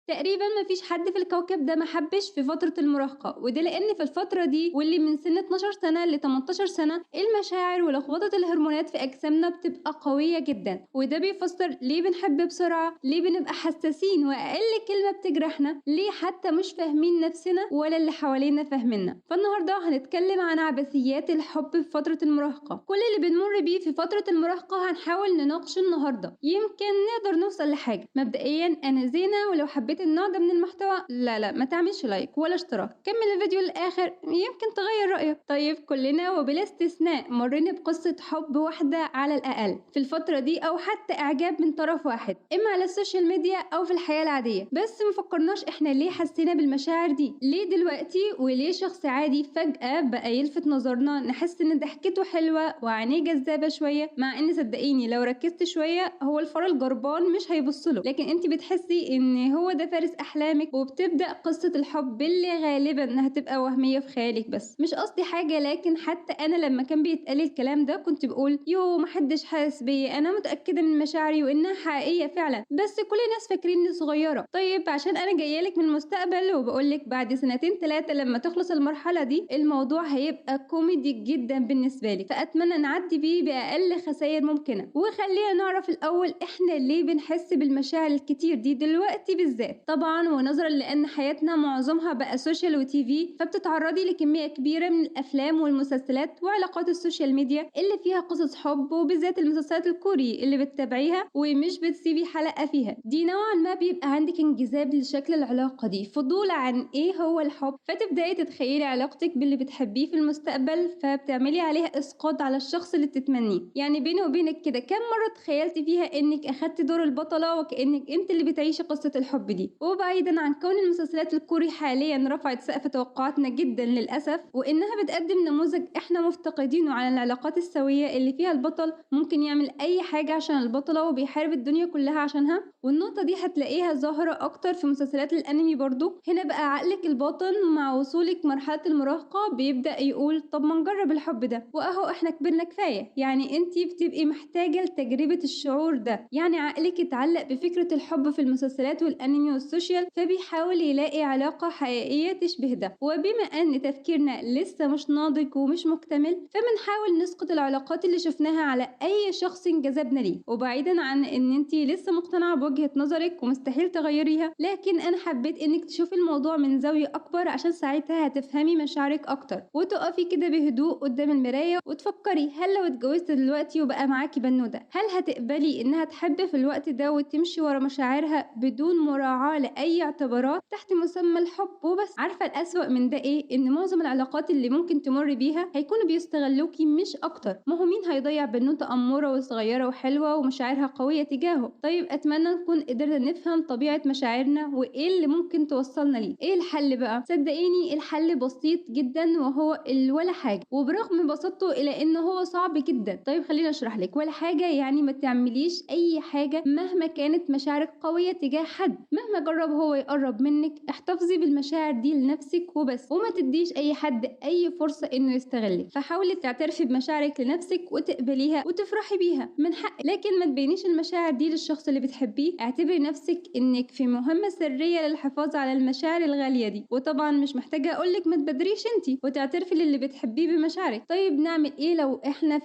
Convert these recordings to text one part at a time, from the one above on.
تقريبا مفيش حد في الكوكب ده ما حبش في فترة المراهقة، وده لأن في الفترة دي واللي من سن 12 سنة ل 18 سنة المشاعر ولخبطة الهرمونات في أجسامنا بتبقى قوية جدا، وده بيفسر ليه بنحب بسرعة، ليه بنبقى حساسين وأقل كلمة بتجرحنا، ليه حتى مش فاهمين نفسنا ولا اللي حوالينا فاهميننا. فالنهاردة هنتكلم عن عبثيات الحب في فترة المراهقة، كل اللي بنمر بيه في فترة المراهقة هنحاول نناقشه النهاردة، يمكن نقدر نوصل لحاجة. مبدئيا أنا زينة، ولو حبيت النوع ده من المحتوى لا ما تعملش لايك ولا اشتراك، كمل الفيديو للآخر يمكن تغير رأيك. طيب كلنا وبلا استثناء مرينا بقصة حب واحدة على الأقل في الفترة دي، أو حتى إعجاب من طرف واحد، إما على السوشيال ميديا أو في الحياة العادية، بس مفكرناش إحنا ليه حسينا بالمشاعر دي، ليه دلوقتي، وليه شخص عادي فجأة بقى يلفت نظرنا، نحس إن ضحكته حلوة وعينيه جذابة شوية، مع إن صدقيني لو ركزت شوية هو الفار الجربان مش هيبصله، لكن انت بتحسي ان هو ده فارس احلامك، وبتبدأ قصة الحب اللي غالبا هتبقى وهمية في خيالك. بس مش قصدي حاجة، لكن حتى انا لما كان بيتقال الكلام ده كنت بقول يو محدش حاسس بيا، انا متأكدة من مشاعري وانها حقيقية فعلا، بس كل الناس فاكريني صغيرة. طيب عشان انا جايالك من المستقبل وبقولك بعد سنتين 3 لما تخلص المرحلة دي الموضوع هيبقى كوميدي جدا بالنسبة لك، فاتمنى نعدي بيه بأقل خسائر ممكنة. وخلينا نعرف الاول احنا ليه بنحس بالمشاعر الكتير دي دلوقتي بالذات. طبعا ونظرا لان حياتنا معظمها بقى سوشيال وتي في، فبتتعرضي لكميه كبيره من الافلام والمسلسلات وعلاقات السوشيال ميديا اللي فيها قصص حب، وبالذات المسلسلات الكوري اللي بتتابعيها ومش بتسيبي حلقه فيها. دي نوعا ما بيبقى عندك انجذاب لشكل العلاقه دي، فضول عن ايه هو الحب، فتبداي تتخيلي علاقتك باللي بتحبيه في المستقبل، فبتعملي عليها اسقاط على الشخص اللي بتتمنيه. يعني بيني وبينك كده كم مره تخيلتي فيها انك اخدتي دور البطله وكانك انت اللي بتعيشي قصه الحب دي؟ وبعيدا عن كون المسلسلات الكوري حاليا رفعت سقف توقعاتنا جدا للاسف، وانها بتقدم نموذج احنا مفتقدينه على العلاقات السويه اللي فيها البطل ممكن يعمل اي حاجه عشان البطله وبيحارب الدنيا كلها عشانها، والنقطه دي هتلاقيها ظاهره اكتر في مسلسلات الانمي برضو. هنا بقى عقلك الباطن مع وصولك مرحله المراهقه بيبدا يقول طب ما نجرب الحب ده، واهو احنا كبرنا كفايه، يعني انت بتبقي محتاجه لتجربه الشعور ده. يعني عقلك اتعلق بفكرة الحب في المسلسلات والأنمي والسوشيال، فبيحاول يلاقي علاقة حقيقية تشبه ده، وبما أن تفكيرنا لسه مش ناضج ومش مكتمل فبنحاول نسقط العلاقات اللي شفناها على أي شخص انجذبنا ليه. وبعيدا عن أن انتي لسه مقتنعة بوجهة نظرك ومستحيل تغيريها، لكن أنا حبيت أنك تشوفي الموضوع من زاوية أكبر، عشان ساعتها هتفهمي مشاعرك أكتر، وتقفي كده بهدوء قدام المراية وتفكري هل لو اتجوزت دلوقتي وبقى معاكي بنوتة هل هتقبلي انها تحب في الوقت ده وتمشي ورا مشاعرها بدون مراعاة لأي اعتبارات تحت مسمى الحب وبس؟ عارفة الأسوأ من ده ايه؟ ان معظم العلاقات اللي ممكن تمر بيها هيكونوا بيستغلوكي مش اكتر، ما هو مين هيضيع بنوتة أمورة وصغيرة وحلوة ومشاعرها قوية تجاهه؟ طيب أتمنى نكون قدرنا نفهم طبيعة مشاعرنا وإيه اللي ممكن توصلنا ليه. إيه الحل بقى؟ صدقيني الحل بسيط جدا، وهو ولا حاجة، وبرغم بساطته إلى إنه هو صعب جدا. طيب خليني أشرح لك. ولا حاجة يعني ما تعمليش أي حاجة مهما كانت مشاعرك قوية تجاه حد، مهما جرب هو يقرب منك، احتفظي بالمشاعر دي لنفسك وبس، وما تديش أي حد أي فرصة إنه يستغلك. فحاولي تعترفي بمشاعرك لنفسك وتقبليها وتفرحي بيها من حقك، لكن ما تبينيش المشاعر دي للشخص اللي بتحبيه. اعتبري نفسك إنك في مهمة سرية للحفاظ على المشاعر الغالية دي، وطبعا مش محتاجة أقولك ما تبدريش انتي وتعترفي للي بتحبيه بمشاعرك. طيب نعمل ايه لو احنا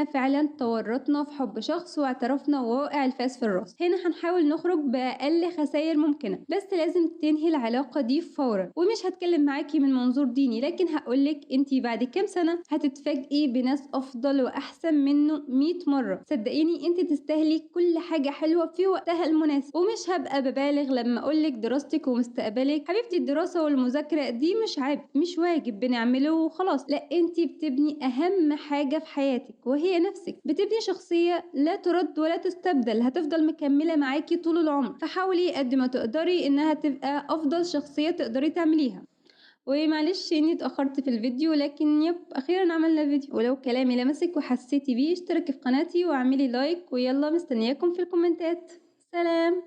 فعلا تورطنا في حب شخص واعترفنا ووقع الفاس في الراس؟ هنا هنحاول نخرج بأقل خسائر ممكنة، بس لازم تنهي العلاقة دي فورا. ومش هتكلم معاكي من منظور ديني، لكن هقولك انتي بعد كام سنة هتتفاجئي بناس افضل واحسن منه 100 مرة. صدقيني انتي تستاهلي كل حاجة حلوة في وقتها المناسب، ومش هبقى ببالغ لما اقولك دراستك ومستقبلك. حبيبتي الدراسة والمذاكرة دي مش عيب، مش واجب بنعمله وخلاص، لا انتي بتبني اهم حاجة في حياتك وهي نفسك، بتبني شخصية لا ترد ولا تستبدل، هتفضل مكملة معاكي طول العمر. فحاولي قد ما تقدري انها تبقى افضل شخصية تقدري تعمليها. ومعلش اني اتأخرت في الفيديو، لكن اخيرا عملنا فيديو. ولو كلامي لمسك وحسيتي بيه اشتركي في قناتي واعملي لايك، ويلا مستنياكم في الكومنتات. سلام.